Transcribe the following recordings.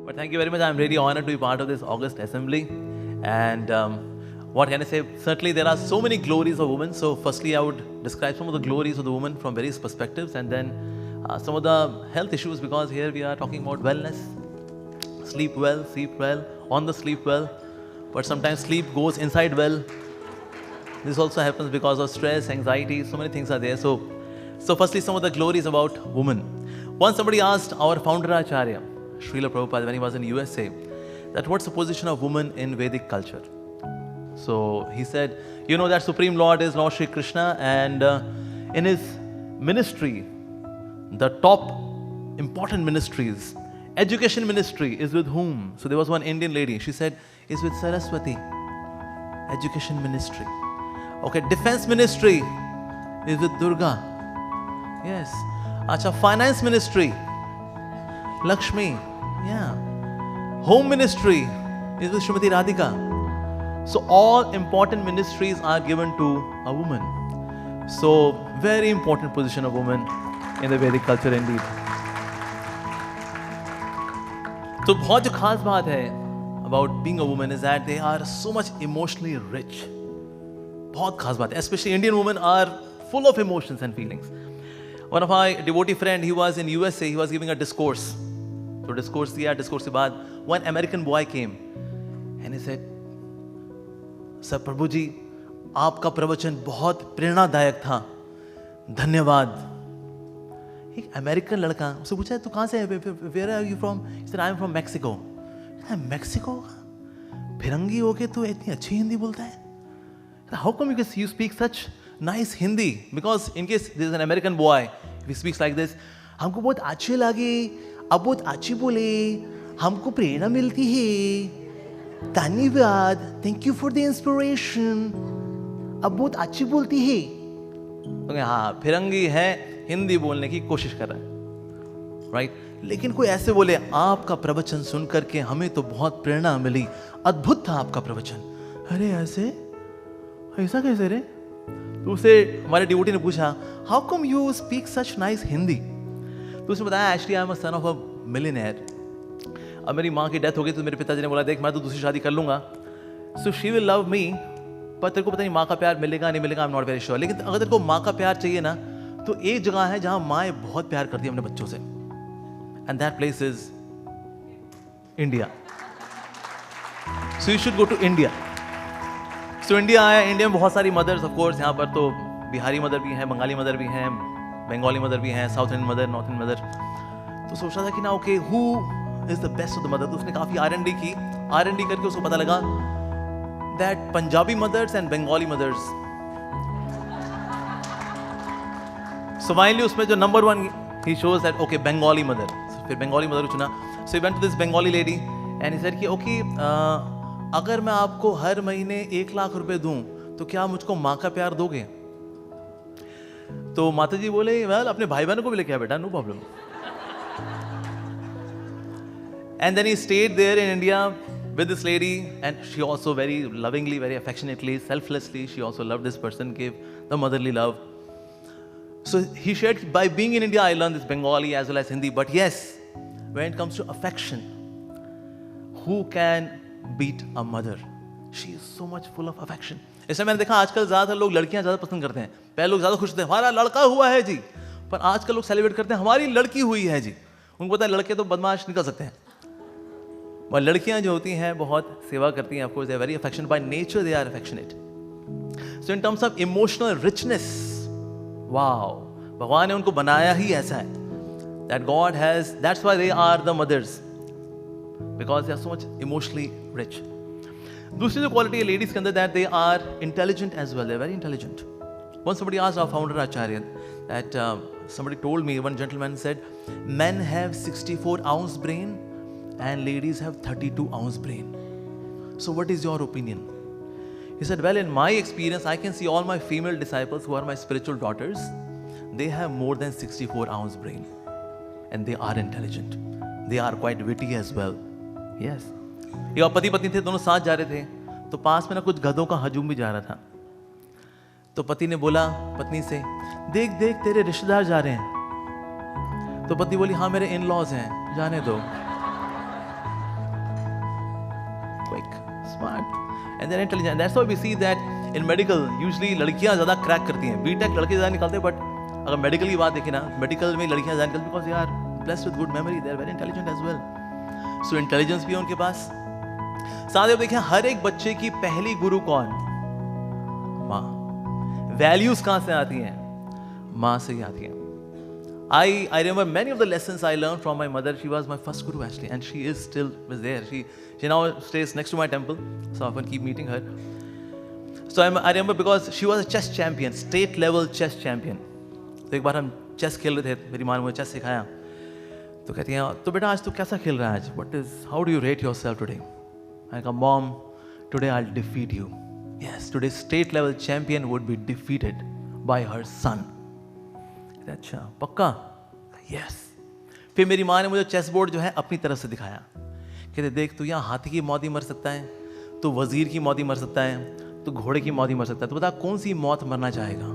But thank you very much. I'm really honored to be part of this August Assembly. And what can I say? Certainly there are so many glories of women. So firstly, I would describe some of the glories of the woman from various perspectives, and then some of the health issues, because here we are talking about wellness. Sleep well, on the sleep well. But sometimes sleep goes inside well. This also happens because of stress, anxiety, so many things are there. So firstly, some of the glories about women. Once somebody asked our founder Acharya, Srila Prabhupada, when he was in USA, that what's the position of woman in Vedic culture? So he said, you know that Supreme Lord is Lord Shri Krishna, and in his ministry, the top important ministries, education ministry is with whom? So there was one Indian lady, she said, is with Saraswati, education ministry. Okay, defense ministry is with Durga. Yes. Acha, finance ministry, Lakshmi. Yeah. Home ministry is with Srimati Radhika. So all important ministries are given to a woman. So very important position of woman in the Vedic culture indeed. So बहुत जो खास बात है about being a woman is that they are so much emotionally rich. बहुत खास बात है. Especially Indian women are full of emotions and feelings. One of my devotee friend, he was in USA, he was giving a discourse. So discourse दिया, discourse के बाद one American boy came and he said, sir Prabhu ji, आपका प्रवचन बहुत प्रेरणादायक था, धन्यवाद. एक अमेरिकन लड़का उससे पूछा, तू कहाँ से है, where are you from? He said I am from Mexico. Mexico का फिरंगी होके तू इतनी अच्छी हिंदी बोलता है? How come you speak such nice Hindi? Because in case this is an American boy, he speaks like this, हमको बहुत अच्छे लगे, अब बहुत अच्छी बोले, हमको प्रेरणा मिलती है, धन्यवाद, thank you for the inspiration, अब बहुत अच्छी बोलती है. तो हाँ, फिरंगी है, हिंदी बोलने की कोशिश कर रहा है, राइट? लेकिन कोई ऐसे बोले, आपका प्रवचन सुन करके हमें तो बहुत प्रेरणा मिली, अद्भुत था आपका प्रवचन. अरे ऐसा कैसे रे? तो उसे हमारे डिवोटी ने पूछा, how come you speak such nice Hindi? तो उसने बताया, actually I am a son of a millionaire. अब मेरी माँ की डेथ हो गई तो मेरे पिताजी ने बोला, देख मैं तो दूसरी शादी कर लूंगा, so she will love me, पर तेरे को पता नहीं माँ का प्यार मिलेगा नहीं मिलेगा, I am not very sure. लेकिन अगर तेरे को माँ का प्यार चाहिए ना, तो एक जगह है जहां माएँ बहुत प्यार करती है अपने बच्चों से, and that place is India. So you should go to India. So India आया, इंडिया में बहुत सारी मदर्स, ऑफ कोर्स यहाँ पर तो बिहारी मदर भी हैं, बंगाली मदर भी हैं, बंगाली मदर भी हैं, south Indian mother, north Indian mother. तो सोचा था कि ना, okay, who is the best of the mother. तो उसने काफ़ी R&D की, R&D करके उसको पता लगा that Punjabi mothers and Bengali mothers. So finally उसमें जो नंबर 1 ही shows that okay Bengali mother. फिर बंगाली मदर को चुना. So he went to this Bengali lady and he said कि ओके, अगर मैं आपको हर महीने 1 लाख रुपए दूं तो क्या मुझको माँ का प्यार दोगे? तो माता जी बोले, वेल अपने भाई बहनों को भी लेके आ बेटा, no problem. And then he stayed there in India with this lady, and she also very lovingly, very affectionately, selflessly, she also loved this person, gave the motherly love. So he shared, by being in India I learned this Bengali as well as Hindi. But yes, when it comes to affection, who can beat a mother? She is so much full of affection. इसमें मैंने देखा आजकल ज़्यादातर लोग लड़कियां ज़्यादा पसंद करते हैं. पहले लोग ज़्यादा खुश थे, हमारा लड़का हुआ है जी, पर आजकल लोग सेलिब्रेट करते हैं, हमारी लड़की हुई है जी. उनको पता है लड़के तो बदमाश निकल सकते हैं, और लड़कियां जो होती हैं बहुत सेवा करती हैं. Of course they are very affectionate by nature, they are affectionate. So in terms of emotional richness, wow, भगवान ने उनको बनाया ही ऐसा है. That God has, that's why they are the mothers, because they are so much emotionally rich. दूसरी जो quality है लेडीज के अंदर, that they are intelligent as well, they are very intelligent. Once somebody asked our founder Acharya that somebody told me, one gentleman said, men have 64-ounce brain and ladies have 32-ounce brain. So what is your opinion? He said, well, in my experience, I can see all my female disciples who are my spiritual daughters, they have more than 64-ounce brain. And they are intelligent. They are quite witty as well. Yes. ये पति पत्नी थे, दोनों साथ जा रहे थे, तो पास में ना कुछ गधों का हजूम भी जा रहा था. तो पति ने बोला पत्नी से, देख देख तेरे रिश्तेदार जा रहे हैं. तो पति बोली, हाँ मेरे इन लॉज हैं, जाने दो. smart and they're intelligent. And that's why we see that in medical usually लड़कियां ज़्यादा क्रैक करती हैं. बीटेक लड़के ज़्यादा निकालते हैं, but अगर मेडिकल की बात देखें ना, मेडिकल में लड़कियां ज़्यादा निकलती because they are blessed with good memory. They are very intelligent as well. So intelligence भी है उनके पास. साथ ही देखें हर एक बच्चे की पहली गुरु कौन? माँ. वैल्यूज कहाँ से आती हैं? माँ से ही आती हैं. I remember many of the lessons I learned from my mother. She was my first guru actually, and she is still there. She now stays next to my temple, so I often keep meeting her. So I remember because she was a chess champion, state level chess champion. तो एक बार हम chess खेल रहे थे, मेरी माँ ने मुझे चेस सिखाया. तो कहती हैं, तो बेटा आज तू कैसा खेल रहा है आज? How do you rate yourself today? I go, Mom, today I'll defeat you. Yes, today's state level champion would be defeated by her son. अच्छा पक्का? यस. फिर मेरी माँ ने मुझे चेस बोर्ड जो है अपनी तरफ से दिखाया. कहते देख तू यहाँ हाथी की मौत ही मर सकता है, तू वजीर की मौत ही मर सकता है, तू घोड़े की मौत ही मर सकता है, तो बता कौन सी मौत मरना चाहेगा?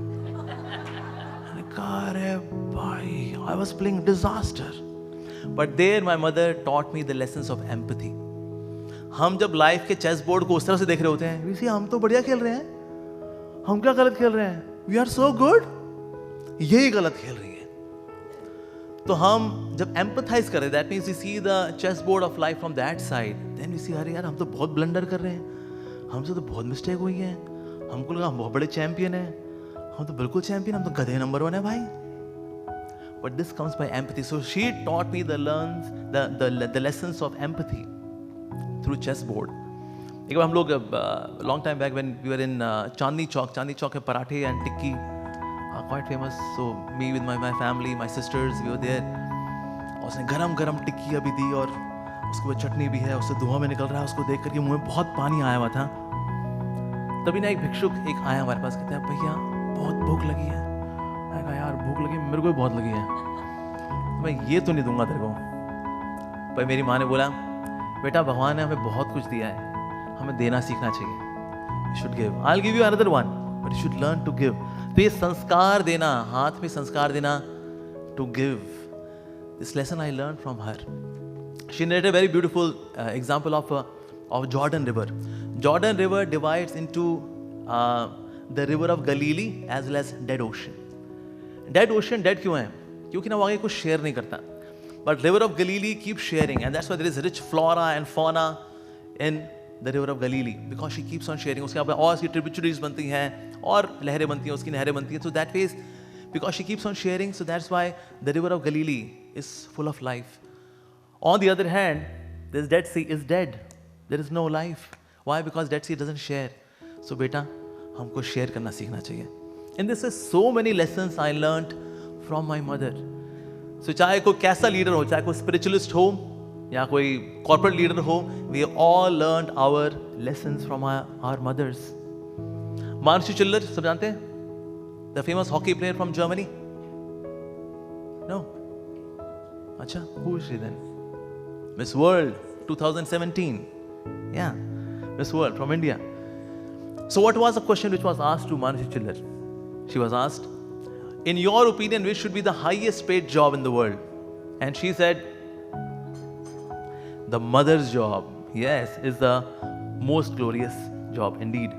अरे भाई, I was playing disaster. But there my mother taught me the lessons of empathy. हम जब लाइफ के चेस बोर्ड को उस तरह से देख रहे होते हैं, we see हम तो बढ़िया खेल रहे हैं, हम क्या गलत खेल रहे हैं? We are so good. यही गलत खेल रही है. तो हम जब एम्पथाइज करें, that means we see the chess board of life from that side, then we see अरे यार हम तो बहुत ब्लंडर कर रहे हैं, हमसे तो बहुत मिस्टेक हुई है, हमको लगा हम बहुत बड़े चैंपियन हैं, हम तो बिल्कुल चैंपियन, हम तो गधे नंबर 1 है भाई. But this comes by empathy. So she taught me the lessons of empathy through chess board. एक बार हम लोग long time back when we were in Chandni Chowk में पराठे and tikki quite famous. So me with my family, my sisters, we were there. और उसने गरम टिक्की अभी दी और उसके बाद चटनी भी है, उससे धुआं में निकल रहा है. उसको देख करके मुंह में बहुत पानी आया हुआ था. तभी ना एक भिक्षुक हमारे पास, कहता है भैया बहुत भूख लगी है. मैं कहा यार भूख लगी, मेरे को भी बहुत लगी है, तो मैं ये तो नहीं दूंगा तेरे को. पर मेरी माँ ने बोला बेटा भगवान ने हमें बहुत कुछ दिया है, हमें देना सीखना चाहिए. You should give. I'll give you another one, but you should learn to give. तो ये संस्कार देना, हाथ में संस्कार देना, to give. This lesson I learned from her. She narrated a very beautiful example of Jordan River. Jordan River divides into the river of Galilee as well as Dead Ocean. Dead Ocean dead क्यों है? क्योंकि ना वो आगे कुछ share नहीं करता. But river of Galilee keeps sharing, and that's why there is rich flora and fauna in the river of Galilee, because she keeps on sharing. उसके बाद और उसकी tributaries बनती हैं और लहरें बनती हैं, उसकी नहरें बनती हैं. So that way, because she keeps on sharing, so that's why the river of Galilee is full of life. On the other hand, this Dead Sea is dead. There is no life. Why? Because Dead Sea doesn't share. So बेटा हमको share करना सीखना चाहिए. And this is so many lessons I learned from my mother. So चाहे कोई कैसा leader हो, चाहे कोई स्पिरिचुअलिस्ट हो या कोई कॉर्पोरेट लीडर हो, we all learned our lessons from our mothers. मानुषी चिल्लर सब जानते हैं? The famous hockey player from Germany? No? अच्छा, who is she then? Miss World 2017. Yeah, Miss World from India. So what was the question which was asked to Manushi Chillar? She was asked, in your opinion, which should be the highest paid job in the world? And she said, the mother's job, yes, is the most glorious job indeed.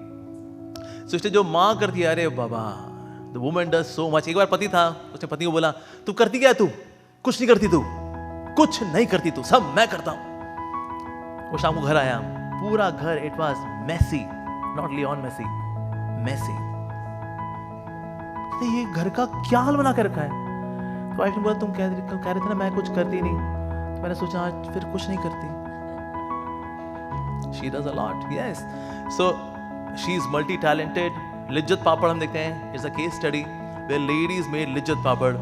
So इसलिए जो माँ करती है, अरे बाबा, the woman does so much. एक बार पति था, उसने पत्नी को बोला, तू करती क्या है तू? कुछ नहीं करती तू, कुछ नहीं करती तू, सब मैं करता हूँ. वो शाम को घर आया, पूरा घर, it was messy, not Leon Messi, messy. तो ये घर का क्या हाल बना के रखा है? तो वाइफ ने बोला, तुम कह रहे थे ना मैं कुछ करती नहीं, तो मैंने सोचा आज फिर कुछ नहीं करती. She does a lot, yes. So she is multi-talented. Lijjat पापड़ हम देखते हैं, it's a case study where ladies made Lijjat papad.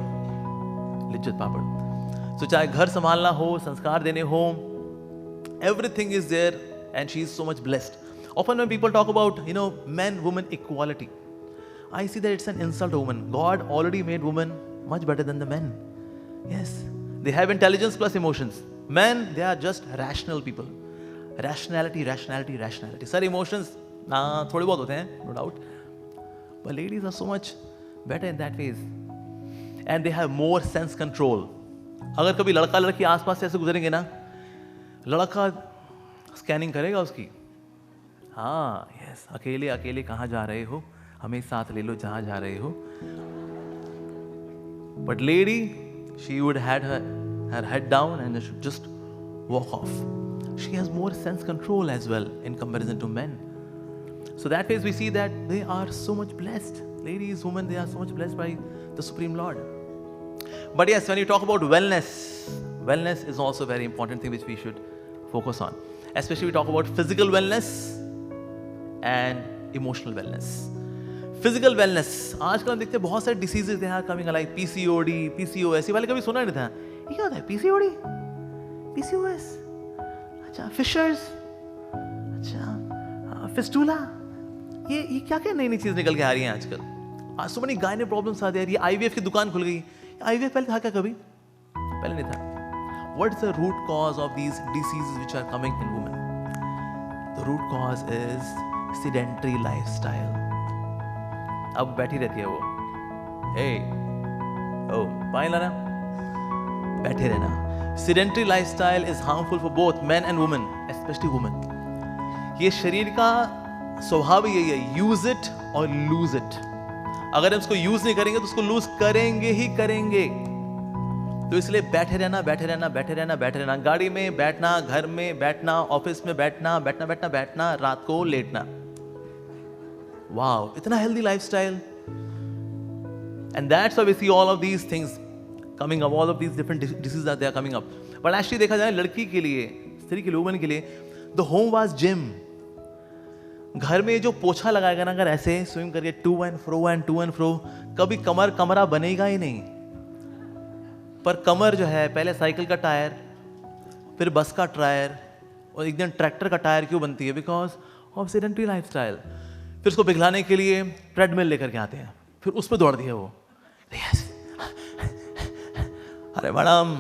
So चाहे घर संभालना हो, संस्कार देने हो, everything is there, and she is so much blessed. Often when people talk about, men-woman equality, I see that it's an insult to women. God already made women much better than the men. Yes, they have intelligence plus emotions. Men, they are just rational people. Rationality. Sir, emotions, थोड़े बहुत होते हैं, no doubt. But ladies are so much better in that ways. And they have more sense control. अगर कभी लड़का लड़की आसपास से ऐसे गुजरेंगे ना, लड़का स्कैनिंग करेगा उसकी, हाँ यस, अकेले अकेले कहाँ जा रहे हो, हमें साथ ले लो जहाँ जा रहे हो. But lady, she would had her head down and just walk off. She has more sense control as well in comparison to men. So that way we see that they are so much blessed. Ladies, women, they are so much blessed by the Supreme Lord. But yes, when you talk about wellness is also a very important thing which we should focus on. Especially we talk about physical wellness and emotional wellness. Physical wellness, आजकल हम देखते हैं बहुत सारे diseases हैं coming like PCOD, PCOS, ये वाले कभी सुना नहीं था. ये क्या होता है? PCOD, PCOS, अच्छा फिशर्स, अच्छा फिस्टूला, ये क्या क्या नई नई चीज निकल के आ रही हैं आजकल. आज सो मेनी गायने प्रॉब्लम्स आते हैं. ये IVF की दुकान खुल गई. IVF पहले था क्या कभी? पहले नहीं था. What is the root cause of these diseases which are coming in women? The root cause is sedentary lifestyle. अब बैठी रहती है वो, पानी लाना, बैठे रहना. Sedentary lifestyle is harmful for both men and women, especially women. ये शरीर का स्वभाव ही यही है, use it और lose it. अगर हम इसको यूज नहीं करेंगे तो उसको लूज करेंगे ही करेंगे. तो इसलिए बैठे रहना, गाड़ी में बैठना, घर में बैठना, ऑफिस में बैठना, रात को लेटना. वाओ, इतना healthy lifestyle. And that's why we see all of these things coming up, all of these different diseases are they are coming up. But actually देखा जाए लड़की के लिए, स्त्री के लिए, वुमन के लिए, द होम वाज जिम. घर में जो पोछा लगाएगा ना, अगर ऐसे स्विंग करके टू एंड फ्रो, कभी कमरा बनेगा ही नहीं. पर कमर जो है, पहले साइकिल का टायर, फिर बस का टायर, और एक दिन ट्रैक्टर का टायर क्यों बनती है? Because of sedentary lifestyle. फिर उसको पिघलाने के लिए ट्रेडमिल लेकर के आते हैं, फिर उस पर दौड़ती है वो. यस, अरे मैडम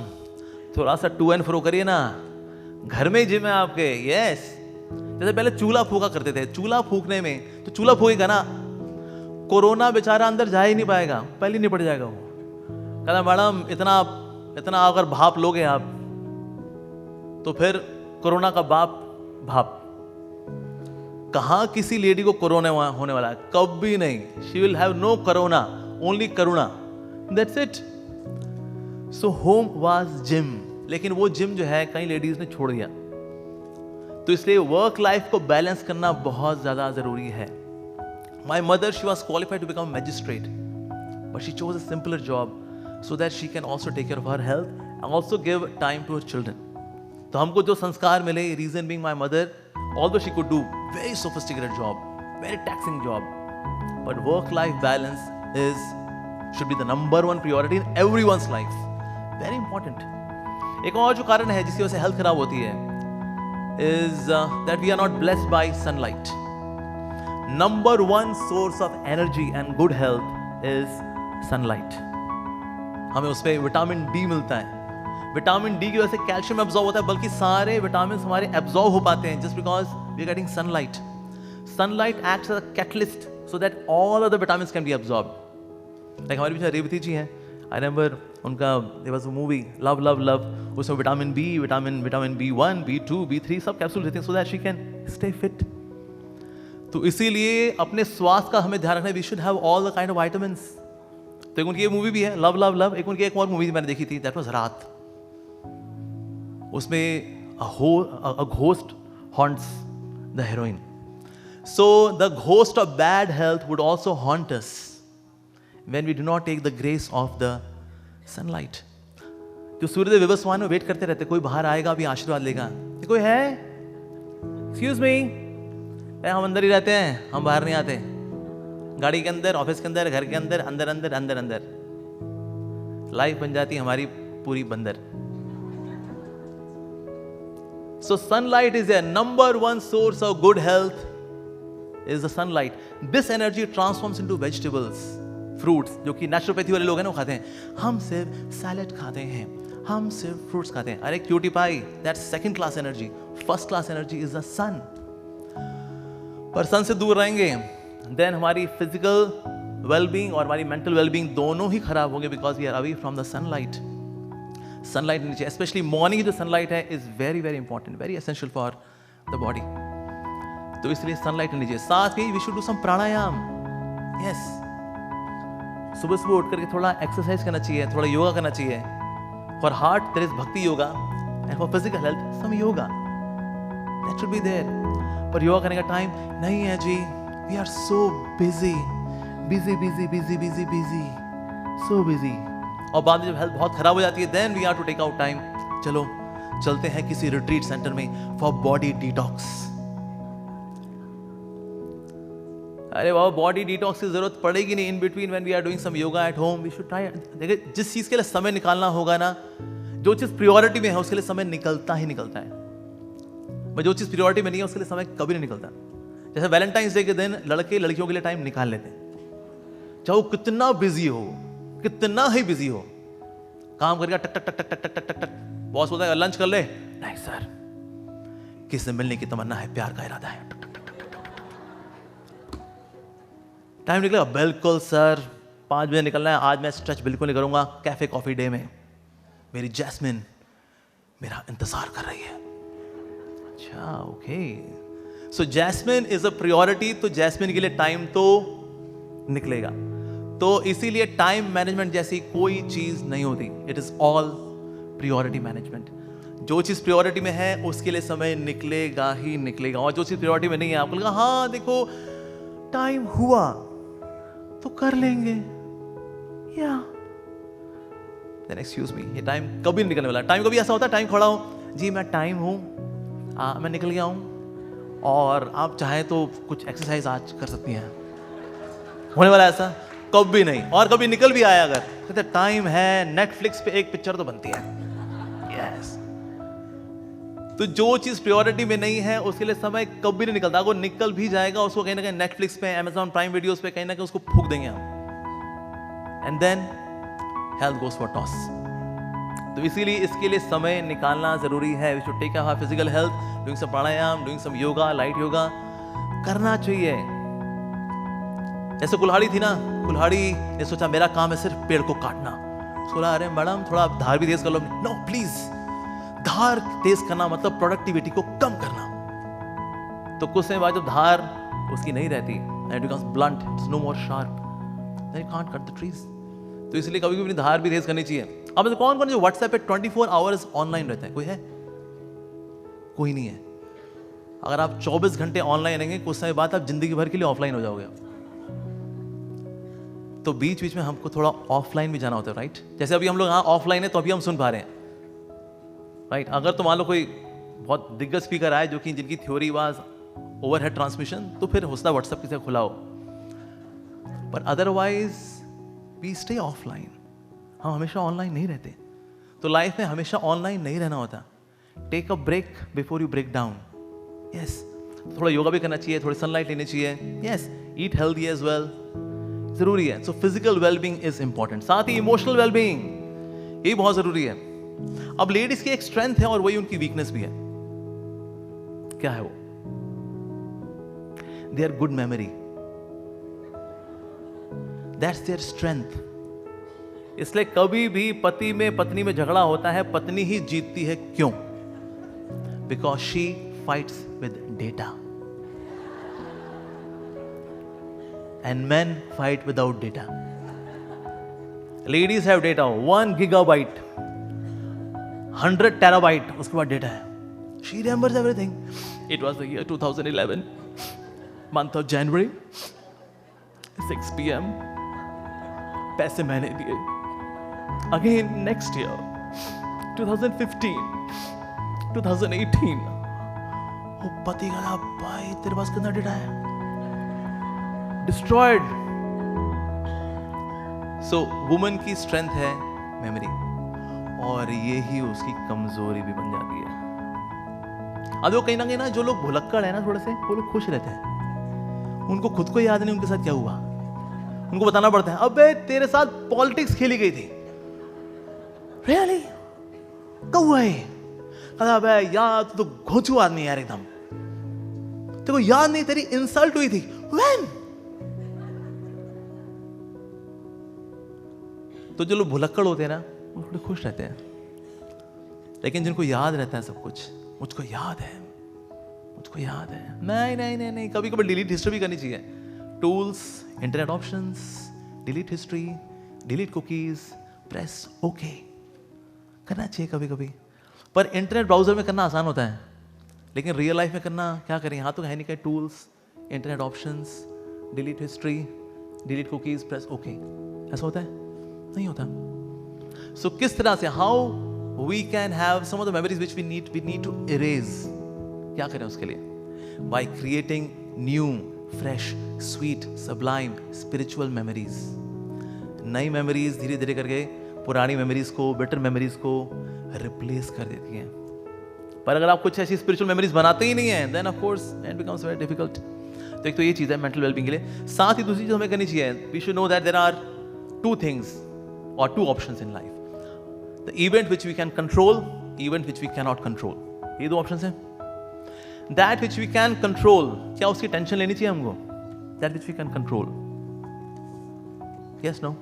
थोड़ा सा टू एंड फ्रो करिए ना, घर में जिम है आपके. यस, जैसे पहले चूल्हा फूका करते थे, चूल्हा फूकने में तो चूल्हा फूकेगा ना, कोरोना बेचारा अंदर जा ही नहीं पाएगा, पहले निपट जाएगा वो. कहता मैडम इतना अगर भाप लोगे आप तो फिर कोरोना का भाप. कहाँ किसी लेडी को कोरोना होने वाला है? कभी नहीं. She will have no corona, only करुणा. That's it. So home was gym. लेकिन वो जिम जो है कई लेडीज ने छोड़ दिया. तो इसलिए वर्क लाइफ को बैलेंस करना बहुत ज्यादा जरूरी है. My mother, she was qualified to become magistrate, but she chose a simpler job so that she can also take care of her health and also give time to her children. तो हमको जो संस्कार मिले, reason being my mother, although she could do very sophisticated job, very taxing job, but work-life balance should be the number one priority in everyone's life. Very important. एक और जो कारण है जिसकी वजह से हेल्थ खराब होती है is that we are not blessed by sunlight. Number one source of energy and good health is sunlight. हमें उसमें विटामिन डी मिलता है. विटामिन डी की वजह से कैल्शियम एब्जॉर्ब होता है, बल्कि सारे विटामिन हमारे एब्जॉर्ब हो पाते हैं just because we are getting sunlight. Sunlight acts as a catalyst so that all other vitamins can be absorb. Like हमारे पीछे रेवती जी हैं, आई रिमेंबर उनका there was a movie love love love, उसमें vitamin B, vitamin B1, B2, B3 सब capsule देते हैं so that she can stay fit. तो इसीलिए अपने स्वास्थ्य का हमें ध्यान रखना. We should have all the kind of vitamins. तो एक उनकी ये मूवी भी है लव लव लव. एक उनकी एक और मूवी मैंने देखी थी, दैट वाज रात. उसमें a ghost haunts the heroine. So the ghost of bad health would also haunt us when we do not take the grace of the sunlight. जो सूर्यदेव विवस्वान में वेट करते रहते, कोई बाहर आएगा अभी आशीर्वाद लेगा. कोई है? एक्सक्यूज मी, हम अंदर ही रहते हैं, हम बाहर नहीं आते. गाड़ी के अंदर, ऑफिस के अंदर, घर के अंदर, अंदर लाइफ बन जाती है हमारी पूरी बंदर. So sunlight is a number one source of good health is the sunlight. This energy transforms into vegetables, fruits. जो कि नेचुरोपैथी वाले लोग हैं ना, वो खाते हैं. हम सिर्फ सैलेड खाते हैं, हम सिर्फ फ्रूट्स खाते हैं. अरे cutie pie, that's second class energy. First class energy is the sun. पर सन से दूर रहेंगे देन हमारी फिजिकल वेलबींग और हमारी मेंटल वेलबींग दोनों ही खराब होंगे because we are away from the sunlight. Sunlight नीचे, स्पेशली मॉर्निंग की जो सनलाइट है, is very very important, very essential for the body. तो इसलिए सनलाइट लेनी चाहिए। साथ ही we should do some pranayama. Yes, सुबह सुबह उठ करके थोड़ा एक्सरसाइज करना चाहिए, थोड़ा योगा करना चाहिए। For heart there is bhakti yoga and for physical health some yoga, that should be there. पर योगा करने का टाइम नहीं है जी, we are so busy busy busy busy busy busy, so busy. और बाद में जब हेल्थ बहुत खराब हो जाती है, then we are to take out time, चलो चलते हैं किसी रिट्रीट सेंटर में फॉर बॉडी डिटॉक्स। अरे बाबा, बॉडी डिटॉक्स की जरूरत पड़ेगी नहीं। In between when we are doing some yoga at home we should try. देखिए, जिस चीज के लिए समय निकालना होगा ना, जो चीज प्रायोरिटी में है उसके लिए समय निकलता ही निकलता है। पर जो चीज प्रायोरिटी में नहीं है उसके लिए समय कभी नहीं निकलता। जैसे वैलेंटाइंस डे के दिन लड़के लड़कियों के लिए टाइम निकाल लेते हैं, चाहे वो कितना बिजी हो, कितना ही बिजी हो, काम करेगा टक टक टक टक टक टक टक टक। बॉस बोलता है लंच कर ले, नहीं सर, किससे मिलने की तमन्ना है, प्यार का इरादा है, टक टक टक टक टक। टाइम निकलेगा, बिल्कुल सर 5 बजे निकलना है, आज मैं स्ट्रेच बिल्कुल नहीं करूंगा, कैफे कॉफी डे में मेरी जैस्मिन मेरा इंतजार कर रही है। अच्छा, okay, so Jasmine is a priority, तो जैस्मिन के लिए टाइम तो निकलेगा। तो इसीलिए टाइम मैनेजमेंट जैसी कोई चीज नहीं होती, it is all priority management. जो चीज प्रायोरिटी में है उसके लिए समय निकलेगा ही निकलेगा, और जो चीज प्रायोरिटी में नहीं है, आपको लगा हाँ देखो टाइम हुआ तो कर लेंगे, या देन एक्सक्यूज मी, ये टाइम कभी नहीं निकलने वाला। टाइम कभी ऐसा होता है, टाइम खड़ा हो जी, मैं टाइम हूं, मैं निकल गया हूं, और आप चाहें तो कुछ एक्सरसाइज आज कर सकती हैं, होने वाला ऐसा कभी नहीं। और कभी निकल भी आया, अगर कहते टाइम है, नेटफ्लिक्स पे एक पिक्चर तो बनती है, यस। तो जो चीज प्रायोरिटी में नहीं है उसके लिए समय कभी नहीं निकलता। अगर निकल भी जाएगा, उसको कहीं ना कहीं नेटफ्लिक्स पे, अमेज़न प्राइम वीडियोस पे कहीं ना कहीं उसको फूंक देंगे हम, and then health goes for toss. तो इसीलिए इसके लिए समय निकालना जरूरी है। We should take care of physical health, doing some pranayama, doing some yoga, light yoga करना चाहिए। जैसे कुल्हाड़ी थी ना, कुल्हाड़ी ने सोचा मेरा काम है सिर्फ पेड़ को काटना। उसको बोला अरे मैडम थोड़ा धार भी तेज कर लो। नो प्लीज, धार तेज करना मतलब प्रोडक्टिविटी को कम करना। तो कुछ समय बाद जब धार उसकी नहीं रहती, it becomes blunt, it's no more sharp, then you can't cut the trees. तो इसलिए कभी कभी धार भी तेज करनी चाहिए। अब तो कौन कौन जो व्हाट्सएप पे 24 आवर्स ऑनलाइन रहता है? कोई है? कोई नहीं है। अगर आप 24 घंटे ऑनलाइन रहेंगे, कुछ समय बाद आप जिंदगी भर के लिए ऑफलाइन हो जाओगे। तो बीच बीच में हमको थोड़ा ऑफलाइन भी जाना होता है, राइट? जैसे अभी हम लोग यहाँ ऑफलाइन है तो अभी हम सुन पा रहे हैं, राइट? अगर तो मान लो कोई बहुत दिग्गज स्पीकर आए जो कि जिनकी थ्योरी वाज ओवरहेड ट्रांसमिशन, तो फिर हो सकता है व्हाट्सएप किसी खुला हो, पर अदरवाइज वी स्टे ऑफलाइन। हम हमेशा ऑनलाइन नहीं रहते। तो लाइफ में हमेशा ऑनलाइन नहीं रहना होता। Take a break before you break down. Yes, थोड़ा योगा भी करना चाहिए, थोड़ी सनलाइट लेनी चाहिए। Yes, eat healthy as well, जरूरी है। So physical wellbeing is important, साथ ही इमोशनल वेलबींग ये बहुत जरूरी है। अब लेडीज की एक स्ट्रेंथ है और वही उनकी वीकनेस भी है। क्या है वो? They are good memory, that's their strength. इसलिए कभी भी पति में पत्नी में झगड़ा होता है, पत्नी ही जीतती है। क्यों? Because she fights with data and men fight without data. Ladies have data, 1 gigabyte, 100 terabyte, उसके बाद डेटा है। She remembers everything. It was the year 2011, month of January, 6 PM. पैसे मैंने दिए। Again next year, 2015, 2018. ओ पति का भाई तेरे पास कितना डेटा है? Destroyed. So woman की स्ट्रेंथ है मेमोरी, और ये ही उसकी कमजोरी भी बन जाती है। अब वो कहीं ना जो लोग भुलक्कड़ है ना थोड़े से, वो लोग खुश रहते हैं। उनको खुद को याद नहीं उनके साथ क्या हुआ। उनको बताना पड़ता है अबे तेरे साथ पॉलिटिक्स खेली गई थी। रियली? कब हुआ ये? अबे यार तू तो घोंचू आदमी यार एकदम, तेरे को याद नहीं तेरी इंसल्ट हुई थी। When? तो जो लोग भुलक्कड़ होते हैं ना वो थोड़े खुश रहते हैं, लेकिन जिनको याद रहता है सब कुछ, मुझको याद है, मुझको याद है। नहीं, कभी कभी डिलीट हिस्ट्री भी करनी चाहिए। Tools, internet options, delete history, delete cookies, press okay करना चाहिए कभी कभी। पर इंटरनेट ब्राउजर में करना आसान होता है, लेकिन रियल लाइफ में करना क्या करें, यहाँ तो है नहीं कहीं tools, internet options, delete history, delete cookies, press okay, ऐसा होता है? नहीं होता। सो किस तरह से, how we can have some of the memories which we need to erase, क्या करें उसके लिए? By creating new, fresh, sweet, sublime, spiritual memories. नई मेमोरीज धीरे धीरे करके पुरानी मेमोरीज को, बेटर मेमोरीज को रिप्लेस कर देती हैं। पर अगर आप कुछ ऐसी स्पिरिचुअल मेमोरीज बनाते ही नहीं है, then of course it becomes very difficult. तो एक तो ये चीज़ है मेंटल वेलबींग के लिए। साथ ही दूसरी चीज़ हमें करनी चाहिए, we should know that there are two things और two options in life, the event which we can control, event which we can not control. ये दो ऑप्शंस हैं। That which we can control, क्या उसकी टेंशन लेनी चाहिए हमको? That which we can control, yes no?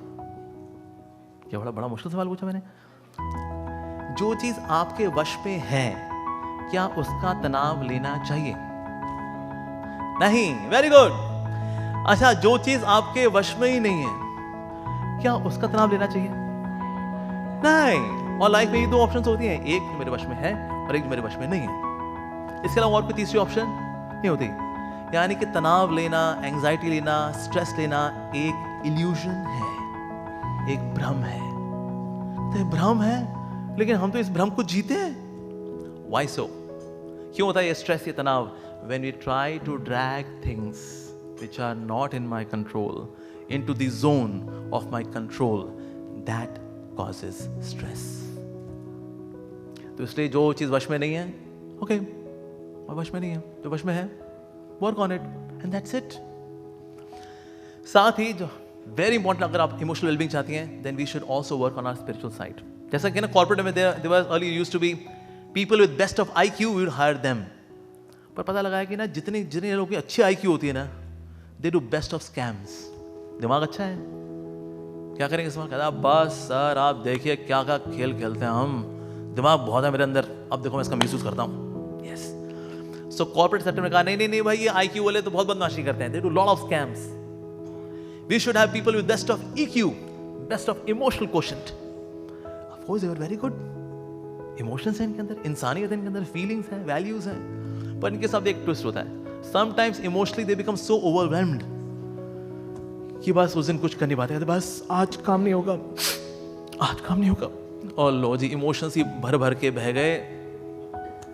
क्या बड़ा मुश्किल सवाल पूछा मैंने। जो चीज आपके वश में है, क्या उसका तनाव लेना चाहिए? नहीं, वेरी गुड। अच्छा, जो चीज आपके वश में ही नहीं है, क्या उसका तनाव लेना चाहिए? नहीं। और लाइफ में ये दो ऑप्शंस होती हैं, एक जो मेरे वश में है और एक जो मेरे वश में नहीं है। इसके अलावा और कोई तीसरी ऑप्शन नहीं होती। यानी कि तनाव लेना, एंजाइटी लेना, स्ट्रेस लेना एक इल्यूजन है, एक भ्रम है। तो ये भ्रम है, लेकिन हम तो इस भ्रम को जीते हैं। Why so? क्यों होता है ये स्ट्रेस, ये तनाव? When we try to drag things which are not in my control into the zone of my control, that causes stress. तो इसलिए जो चीज वश में नहीं है, ओके, वश में नहीं है, जो वश में है work on it and that's it. साथ ही जो वेरी इंपॉर्टेंट, अगर आप इमोशनल वेलबींग चाहती हैं, then we should also work on our spiritual side. जैसा कि ना कॉर्पोरेट में there was early used to be people with best of IQ, we would hire them. पर पता लगा है कि ना जितने लोगों की अच्छी IQ होती है ना, they do best of scams. दिमाग अच्छा है, क्या करेंगे इस वक्त? बस सर आप देखिए क्या क्या खेल खेलते हैं हम, दिमाग बहुत है मेरे अंदर, अब देखो मैं इसका मिसयूज करता हूँ। यस। सो कॉर्पोरेट सेक्टर में कहा नहीं भाई, ये IQ वाले तो बहुत बदमाशी करते हैं, they do lot of scams. We should have people with best of EQ, best of emotional quotient. Of course they are very good, emotions हैं इनके अंदर, इंसानियत है इनके अंदर, फीलिंग्स हैं, वैल्यूज हैं। पर इनके साथ एक ट्विस्ट होता है, sometimes emotionally they become so overwhelmed कि बस उस दिन कुछ कर नहीं पाते, बस आज काम नहीं होगा, आज काम नहीं होगा, और लो जी इमोशंस ही भर भर के बह गए,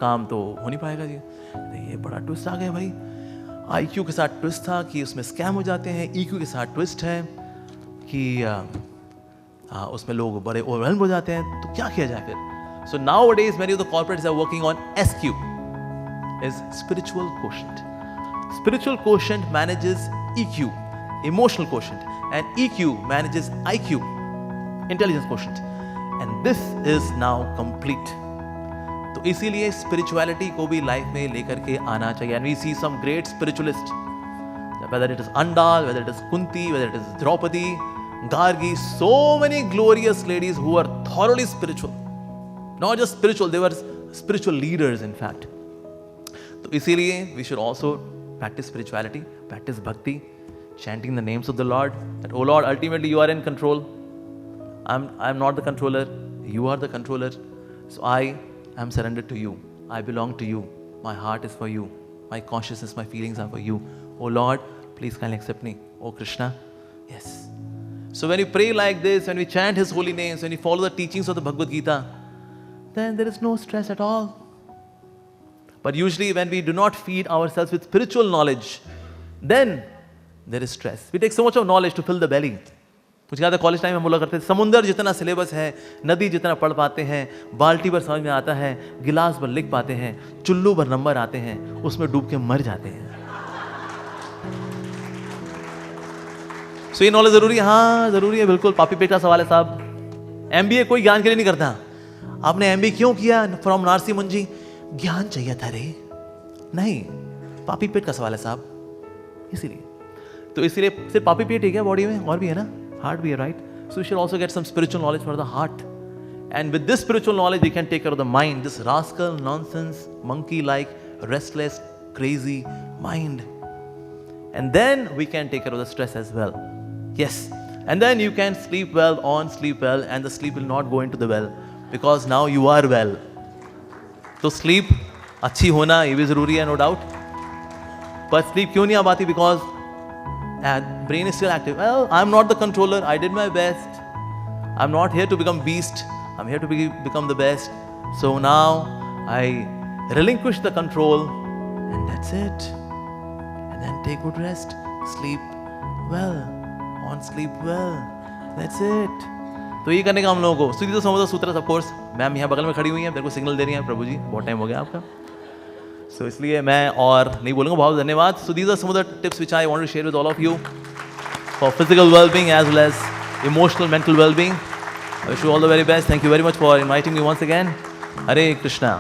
काम तो हो नहीं पाएगा जी। तो ये बड़ा ट्विस्ट आ गया भाई। IQ के साथ ट्विस्ट था कि उसमें स्कैम हो जाते हैं, EQ के साथ ट्विस्ट है कि उसमें लोग बड़े ओवरवेल्म हो जाते हैं। तो क्या किया जाए फिर? सो nowadays many of the corporates are working on SQ, is spiritual quotient. Spiritual quotient manages EQ, emotional quotient, and EQ manages IQ, intelligence quotient, and this is now complete. तो इसीलिए स्पिरिचुअलिटी को भी लाइफ में लेकर के आना चाहिए। And we see some great spiritualist, whether it is Andal, whether it is Kunti, whether it is Draupadi, Gargi, so many glorious ladies who are thoroughly spiritual. Not just spiritual, they were spiritual leaders in fact. तो इसीलिए we should also practice spirituality, practice bhakti, chanting the names of the Lord, that oh Lord, ultimately you are in control. I'm not the controller, you are the controller. So I am surrendered to you. I belong to you. My heart is for you. My consciousness, my feelings are for you. Oh Lord, please kindly accept me. Oh Krishna, yes. So when we pray like this, when we chant His holy names, when we follow the teachings of the Bhagavad Gita, then there is no stress at all. But usually when we do not feed ourselves with spiritual knowledge, then there is stress. We take so much of knowledge to fill the belly. मुझे याद है college time में बोला करते थे, समुंदर जितना syllabus है, नदी जितना पढ़ पाते हैं, बाल्टी पर समझ में आता है, गिलास पर लिख पाते हैं, चुल्लू पर नंबर आते हैं, उसमें डूब के मर जाते हैं। सो ये नॉलेज जरूरी है? हाँ जरूरी है, बिल्कुल। पापी पेट का सवाल है साहब। MBA कोई ज्ञान के लिए नहीं करता। आपने MBA क्यों किया फ्रॉम नारसी मुंजी? ज्ञान चाहिए था रे। नहीं, पापी पेट का सवाल है साहब, इसीलिए। तो इसीलिए सिर्फ पापी पेट ही क्या बॉडी में, और भी है ना, हार्ट भी है, right? So we should also get some spiritual knowledge for the heart. And with this spiritual knowledge, we can take care of the mind, this rascal, nonsense, monkey-like, restless, crazy mind. And then we can take care of the stress as well. Yes. And then you can sleep well, and the sleep will not go into the well because now you are well. So sleep अच्छी होना ये भी ज़रूरी है, no doubt. But sleep क्यों नहीं आ पाती? Because brain is still active. Well, I'm not the controller. I did my best. I'm not here to become beast. I'm here to become the best. So now I relinquish the control, and that's it. And then take good rest. Sleep well. Sleep well. That's it. तो ये करने का हम लोगों को सुधीर समोदा सूत्र, of course ma'am यहाँ बगल में खड़ी हुई हैं, मेरे को सिग्नल दे रही हैं, प्रभु जी बहुत टाइम हो गया आपका, सो इसलिए मैं और नहीं बोलूँगा. बहुत धन्यवाद. So these are some of the tips which I want to share with all of you for physical wellbeing as well as emotional mental wellbeing. I wish you all the very best. Thank you very much for inviting me once again. Hare Krishna.